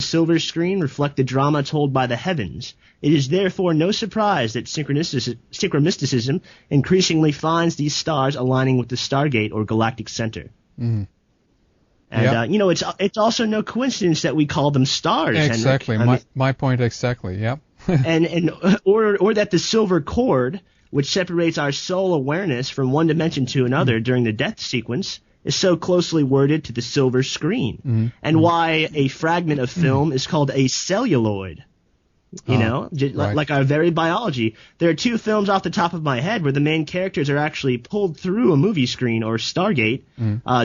silver screen reflect the drama told by the heavens. It is therefore no surprise that synchromysticism increasingly finds these stars aligning with the Stargate or galactic center. Mm. And, it's also no coincidence that we call them stars. Exactly. My point exactly, yeah. or that the silver cord, which separates our soul awareness from one dimension to another during the death sequence, is so closely worded to the silver screen. And why a fragment of film is called a celluloid. Like our very biology. There are two films off the top of my head where the main characters are actually pulled through a movie screen or Stargate.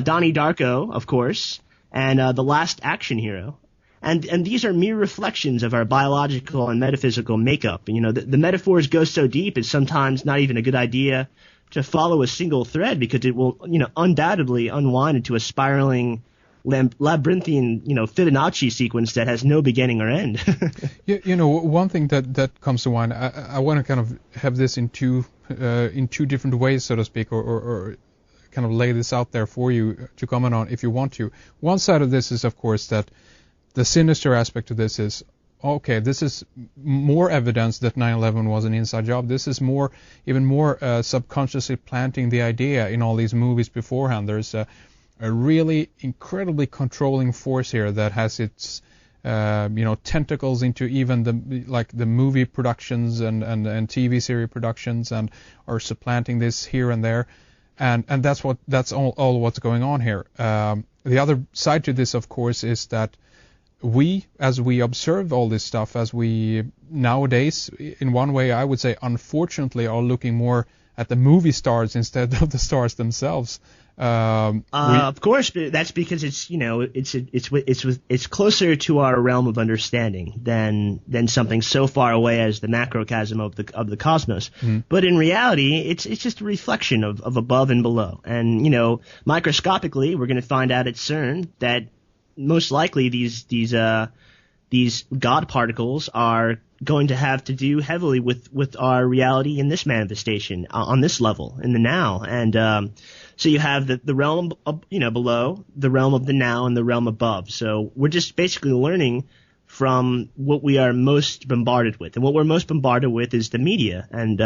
Donnie Darko, of course, and The Last Action Hero. And these are mere reflections of our biological and metaphysical makeup. The metaphors go so deep it's sometimes not even a good idea to follow a single thread because it will, undoubtedly unwind into a spiraling labyrinthian, Fibonacci sequence that has no beginning or end. One thing that comes to mind, I want to kind of have this in two different ways, so to speak, or kind of lay this out there for you to comment on if you want to. One side of this is, of course, that the sinister aspect of this is, okay, this is more evidence that 9/11 was an inside job. This is even more subconsciously planting the idea in all these movies beforehand. There's a really incredibly controlling force here that has its tentacles into even the movie productions and TV series productions, and are supplanting this here and there, and that's all what's going on here. The other side to this, of course, is that as we observe all this stuff, as we nowadays, in one way, I would say, unfortunately, are looking more at the movie stars instead of the stars themselves. Of course, but that's because it's closer to our realm of understanding than something so far away as the macrocosm of the cosmos. But in reality, it's just a reflection of above and below. And microscopically, we're going to find out at CERN that most likely these God particles are going to have to do heavily with our reality in this manifestation on this level in the now. And so you have the realm below, the realm of the now, and the realm above. So we're just basically learning from what we are most bombarded with, and what we're most bombarded with is the media. And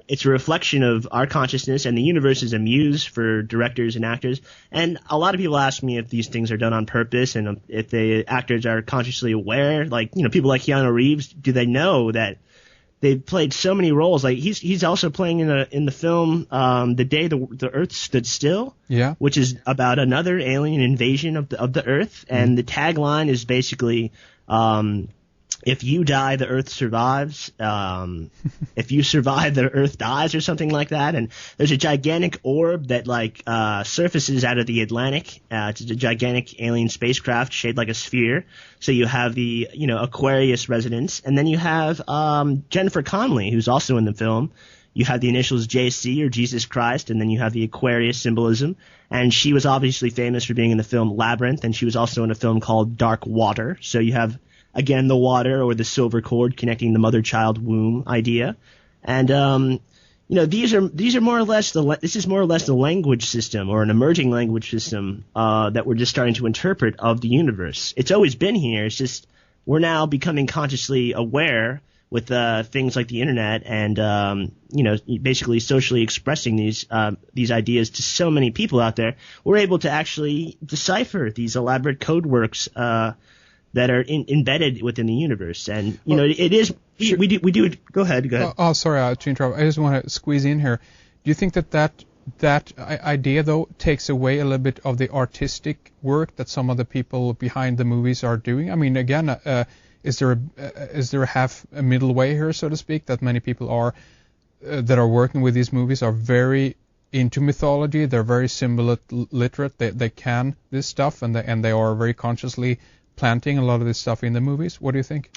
it's a reflection of our consciousness, and the universe is a muse for directors and actors. And a lot of people ask me if these things are done on purpose, and if the actors are consciously aware. Like, people like Keanu Reeves, do they know that they've played so many roles? Like he's also playing in the film The Day the Earth Stood Still, which is about another alien invasion of the Earth, and the tagline is basically, if you die, the Earth survives. If you survive, the Earth dies, or something like that. And there's a gigantic orb that surfaces out of the Atlantic. It's a gigantic alien spacecraft shaped like a sphere. So you have the Aquarius resonance, and then you have Jennifer Connelly, who's also in the film. You have the initials JC, or Jesus Christ, and then you have the Aquarius symbolism. And she was obviously famous for being in the film Labyrinth, and she was also in a film called Dark Water. So you have, again, the water or the silver cord connecting the mother-child womb idea. And, these are more or less this is more or less the language system, or an emerging language system, that we're just starting to interpret of the universe. It's always been here. It's just we're now becoming consciously aware with things like the internet and, basically socially expressing these ideas to so many people out there. We're able to actually decipher these elaborate code works, that are embedded within the universe. And, it is, we do it. Go ahead. Oh, sorry to interrupt. I just want to squeeze in here. Do you think that idea, though, takes away a little bit of the artistic work that some of the people behind the movies are doing? I mean, again, is there a middle way here, so to speak, that many people that are working with these movies are very into mythology, they're very symbol literate, they can this stuff, and they are very consciously planting a lot of this stuff in the movies? What do you think?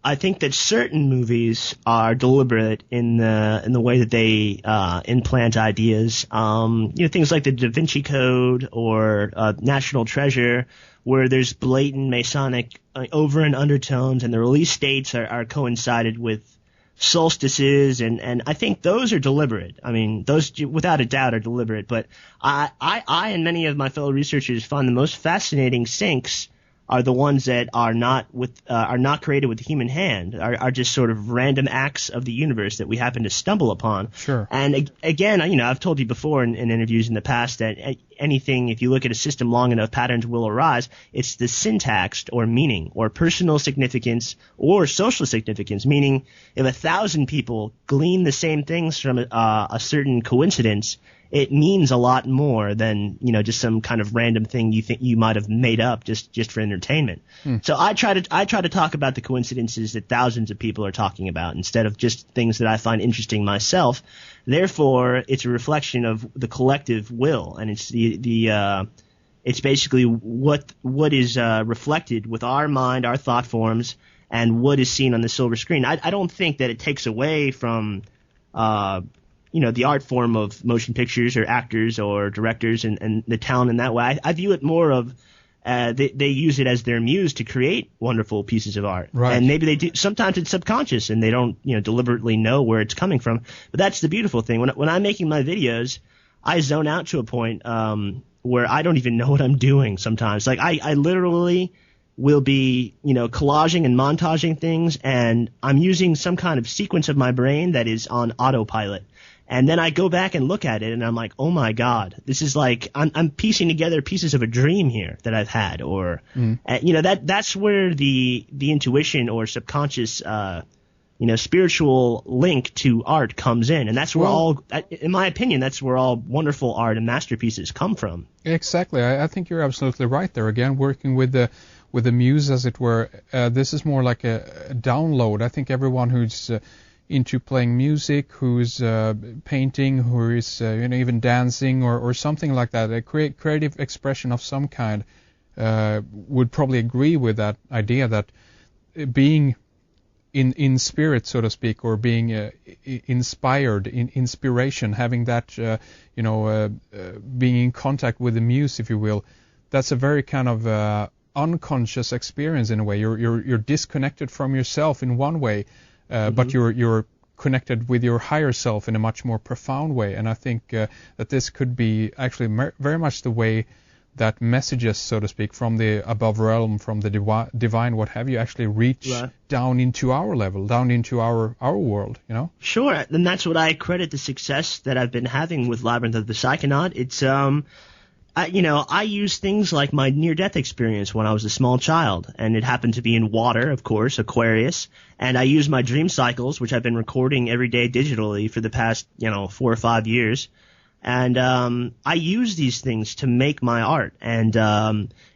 I think that certain movies are deliberate in the way that they implant ideas. Things like the Da Vinci Code or National Treasure, where there's blatant Masonic over and undertones, and the release dates are coincided with solstices, and I think those are deliberate. I mean, those without a doubt are deliberate. But I and many of my fellow researchers find the most fascinating syncs are the ones that are not created with the human hand, are just sort of random acts of the universe that we happen to stumble upon. Sure. And again, I've told you before in interviews in the past that anything, if you look at a system long enough, patterns will arise. It's the syntax or meaning or personal significance or social significance, meaning if 1,000 people glean the same things from a certain coincidence, it means a lot more than, just some kind of random thing you think you might have made up just for entertainment. So I try to talk about the coincidences that thousands of people are talking about instead of just things that I find interesting myself. Therefore, it's a reflection of the collective will, and it's it's basically what is reflected with our mind, our thought forms, and what is seen on the silver screen. I don't think that it takes away from the art form of motion pictures or actors or directors and the talent in that way. I view it more of they use it as their muse to create wonderful pieces of art. Right. And maybe they do. Sometimes it's subconscious and they don't deliberately know where it's coming from. But that's the beautiful thing. When I'm making my videos, I zone out to a point where I don't even know what I'm doing sometimes. Like I literally will be, collaging and montaging things, and I'm using some kind of sequence of my brain that is on autopilot. And then I go back and look at it, and I'm like, oh my God, this is like I'm piecing together pieces of a dream here that I've had, or that's where the intuition or subconscious spiritual link to art comes in, and that's where in my opinion, that's where all wonderful art and masterpieces come from. Exactly, I think you're absolutely right there. Again, working with the muse, as it were, this is more like a download. I think everyone who's into playing music, who's painting, who is even dancing or something like that, a creative expression of some kind, would probably agree with that idea that being in spirit, so to speak, or being inspired, in inspiration, having that being in contact with the muse, if you will, that's a very kind of unconscious experience in a way. You're disconnected from yourself in one way. But you're connected with your higher self in a much more profound way, and I think that this could be actually very much the way that messages, so to speak, from the above realm, from the divine, what have you, actually reach down into our level, down into our world. Sure, and that's what I credit the success that I've been having with Labyrinth of the Psychonaut. It's I use things like my near-death experience when I was a small child, and it happened to be in water, of course, Aquarius, and I use my dream cycles, which I've been recording every day digitally for the past, 4 or 5 years, and I use these things to make my art, and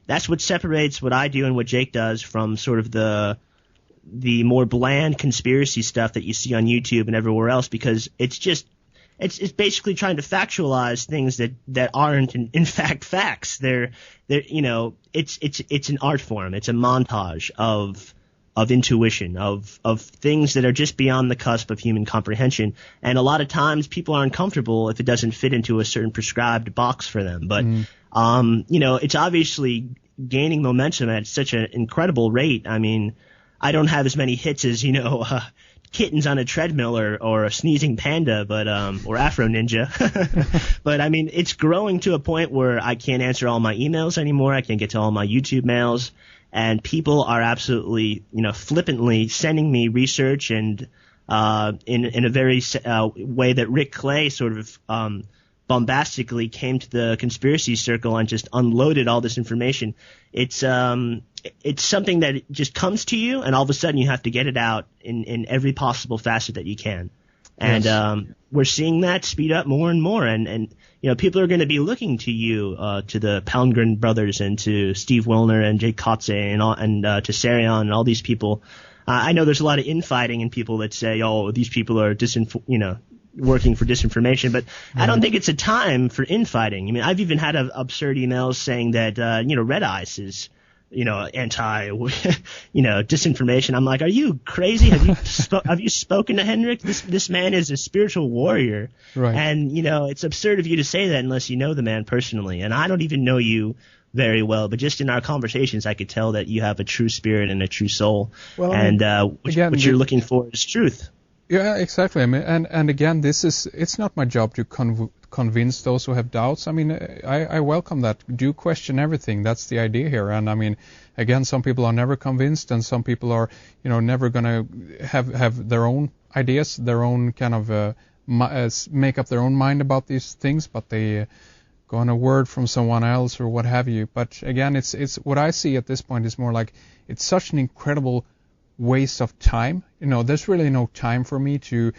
that's what separates what I do and what Jake does from sort of the more bland conspiracy stuff that you see on YouTube and everywhere else, because it's basically trying to factualize things that aren't in fact facts. It's an art form. It's a montage of intuition, of things that are just beyond the cusp of human comprehension. And a lot of times people aren't comfortable if it doesn't fit into a certain prescribed box for them. But it's obviously gaining momentum at such an incredible rate. I mean, I don't have as many hits as kittens on a treadmill or a sneezing panda, but or Afro Ninja. But I mean, it's growing to a point where I can't answer all my emails anymore. I can't get to all my YouTube mails, and people are absolutely, flippantly sending me research and in a very way that Rick Clay sort of bombastically came to the conspiracy circle and just unloaded all this information. It's something that just comes to you, and all of a sudden you have to get it out in every possible facet that you can. And yes. We're seeing that speed up more and more, and people are going to be looking to you, to the Palmgren brothers and to Steve Willner and Jake Kotze and to Sarion and all these people. I know there's a lot of infighting and people that say, oh, these people are working for disinformation, but I don't think it's a time for infighting. I mean, I've even had absurd emails saying that Red Ice is anti disinformation. I'm like, are you crazy? Have you spoken to Henrik? This man is a spiritual warrior, right? And it's absurd of you to say that unless you know the man personally. And I don't even know you very well, but just in our conversations, I could tell that you have a true spirit and a true soul. Well, and what you're looking for is truth. Yeah, exactly. I mean, and again, it's not my job to convince those who have doubts. I mean, I welcome that. Do question everything. That's the idea here. And I mean, again, some people are never convinced, and some people are, never gonna have their own ideas, their own kind of make up their own mind about these things, but they go on a word from someone else or what have you. But again, it's what I see at this point is more like it's such an incredible waste of time. There's really no time for me to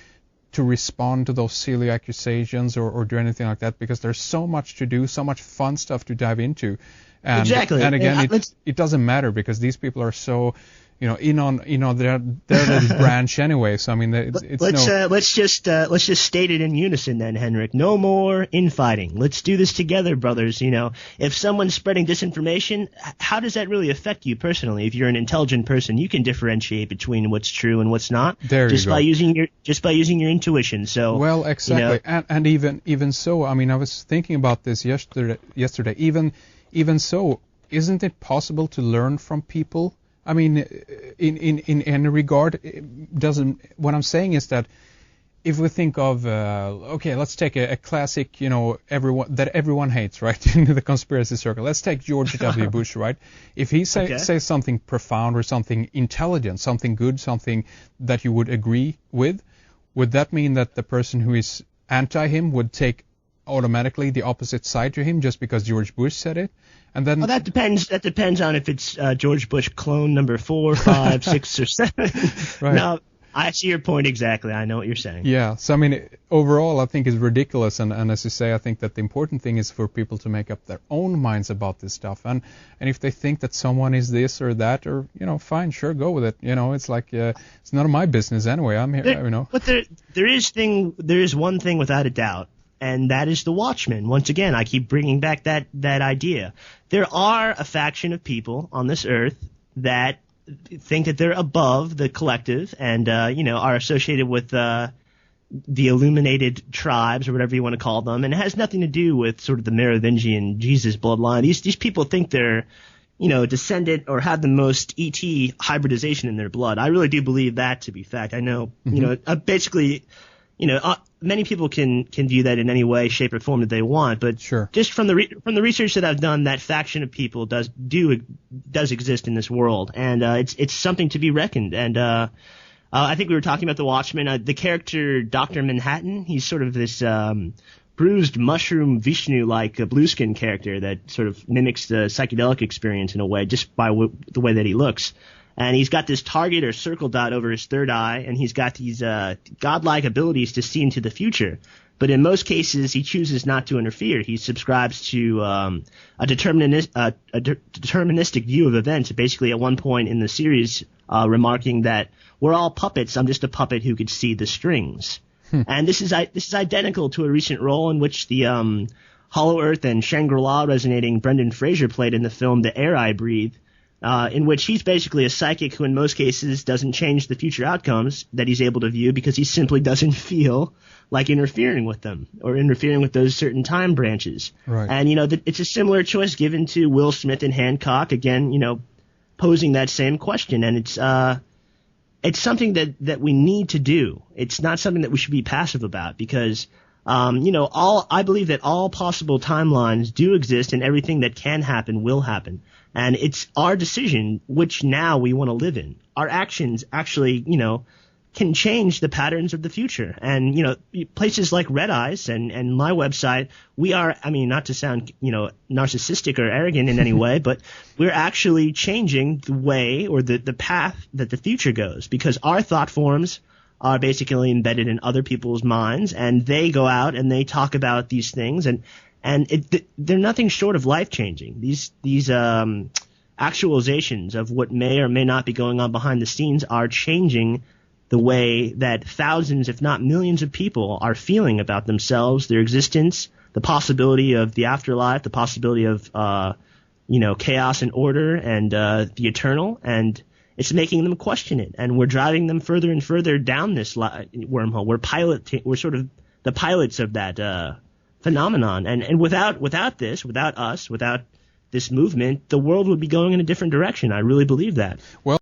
respond to those silly accusations or do anything like that, because there's so much to do, so much fun stuff to dive into. And, exactly. And again, it doesn't matter because these people are so, in on, their little branch anyway. So I mean, let's just state it in unison then, Henrik. No more infighting. Let's do this together, brothers. If someone's spreading disinformation, how does that really affect you personally? If you're an intelligent person, you can differentiate between what's true and what's not by using your intuition. So well, exactly. And even so, I mean, I was thinking about this yesterday. Even so, isn't it possible to learn from people? I mean, in any regard, what I'm saying is that if we think of, let's take a classic, everyone hates, right, in the conspiracy circle. Let's take George W. Bush, right? If he says something profound or something intelligent, something good, something that you would agree with, would that mean that the person who is anti him would take automatically the opposite side to him just because George Bush said it? And then that depends on if it's George Bush clone number 4, 5, 6, or 7. Right. No, I see your point exactly. I know what you're saying. Yeah. So I mean, overall, I think it's ridiculous, and as you say, I think that the important thing is for people to make up their own minds about this stuff, and if they think that someone is this or that, or fine, sure, go with it. It's like it's none of my business anyway. I'm here, But there is one thing without a doubt. And that is the Watchmen. Once again, I keep bringing back that idea. There are a faction of people on this earth that think that they're above the collective and, are associated with the illuminated tribes or whatever you want to call them. And it has nothing to do with sort of the Merovingian Jesus bloodline. These people think they're, descendant or have the most ET hybridization in their blood. I really do believe that to be fact. I know, basically, many people can view that in any way, shape, or form that they want, but sure. Just from the research that I've done, that faction of people does exist in this world, and it's something to be reckoned. And I think we were talking about the Watchmen. The character Dr. Manhattan, he's sort of this bruised mushroom Vishnu-like blueskin character that sort of mimics the psychedelic experience in a way, just by the way that he looks. And he's got this target or circle dot over his third eye, and he's got these godlike abilities to see into the future. But in most cases, he chooses not to interfere. He subscribes to a deterministic view of events, basically at one point in the series remarking that we're all puppets. I'm just a puppet who could see the strings. And this is identical to a recent role in which the Hollow Earth and Shangri-La resonating Brendan Fraser played in the film The Air I Breathe. In which he's basically a psychic who in most cases doesn't change the future outcomes that he's able to view because he simply doesn't feel like interfering with them or interfering with those certain time branches. Right. And, it's a similar choice given to Will Smith and Hancock, again, posing that same question. And it's something that we need to do. It's not something that we should be passive about because I believe that all possible timelines do exist and everything that can happen will happen. And it's our decision which now we want to live in. Our actions actually, can change the patterns of the future. And, places like Red Eyes and my website, we are, not to sound, narcissistic or arrogant in any way, but we're actually changing the way or the path that the future goes because our thought forms are basically embedded in other people's minds, and they go out and they talk about these things, and they're nothing short of life-changing. These actualizations of what may or may not be going on behind the scenes are changing the way that thousands, if not millions of people are feeling about themselves, their existence, the possibility of the afterlife, the possibility of chaos and order and the eternal, and it's making them question it, and we're driving them further and further down this wormhole. We're sort of the pilots of that phenomenon, and without us, without this movement, the world would be going in a different direction. I really believe that. Well,